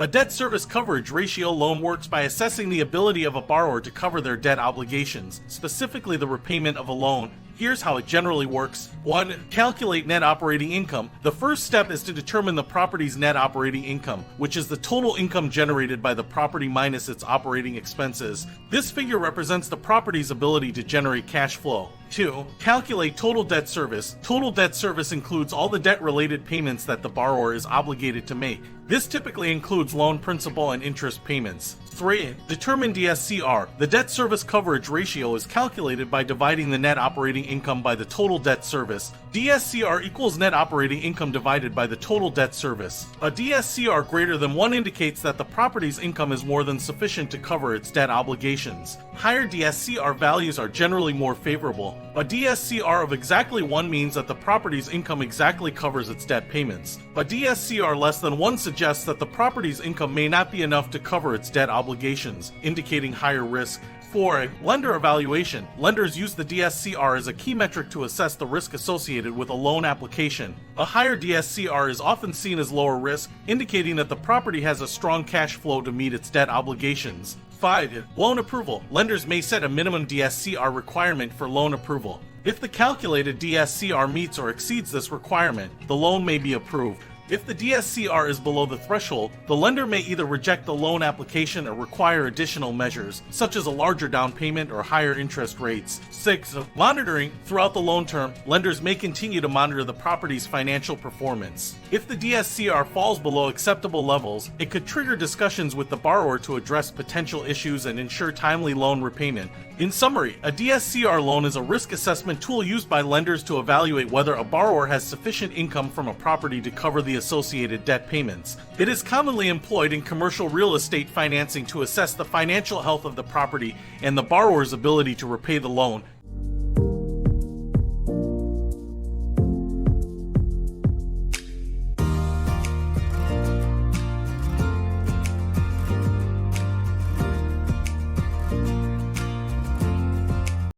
A debt service coverage ratio loan works by assessing the ability of a borrower to cover their debt obligations, specifically the repayment of a loan. Here's how it generally works. 1. Calculate net operating income. The first step is to determine the property's net operating income, which is the total income generated by the property minus its operating expenses. This figure represents the property's ability to generate cash flow. 2. Calculate total debt service. Total debt service includes all the debt-related payments that the borrower is obligated to make. This typically includes loan principal and interest payments. 3. Determine DSCR. The debt service coverage ratio is calculated by dividing the net operating income by the total debt service. DSCR equals net operating income divided by the total debt service. A DSCR greater than 1 indicates that the property's income is more than sufficient to cover its debt obligations. Higher DSCR values are generally more favorable. A DSCR of exactly 1 means that the property's income exactly covers its debt payments. A DSCR less than 1 suggests that the property's income may not be enough to cover its debt obligations, indicating higher risk. 4. Lender evaluation. Lenders use the DSCR as a key metric to assess the risk associated with a loan application. A higher DSCR is often seen as lower risk, indicating that the property has a strong cash flow to meet its debt obligations. 5. Loan approval. Lenders may set a minimum DSCR requirement for loan approval. If the calculated DSCR meets or exceeds this requirement, the loan may be approved. If the DSCR is below the threshold, the lender may either reject the loan application or require additional measures, such as a larger down payment or higher interest rates. 6. Monitoring. Throughout the loan term, lenders may continue to monitor the property's financial performance. If the DSCR falls below acceptable levels, it could trigger discussions with the borrower to address potential issues and ensure timely loan repayment. In summary, a DSCR loan is a risk assessment tool used by lenders to evaluate whether a borrower has sufficient income from a property to cover the associated debt payments. It is commonly employed in commercial real estate financing to assess the financial health of the property and the borrower's ability to repay the loan.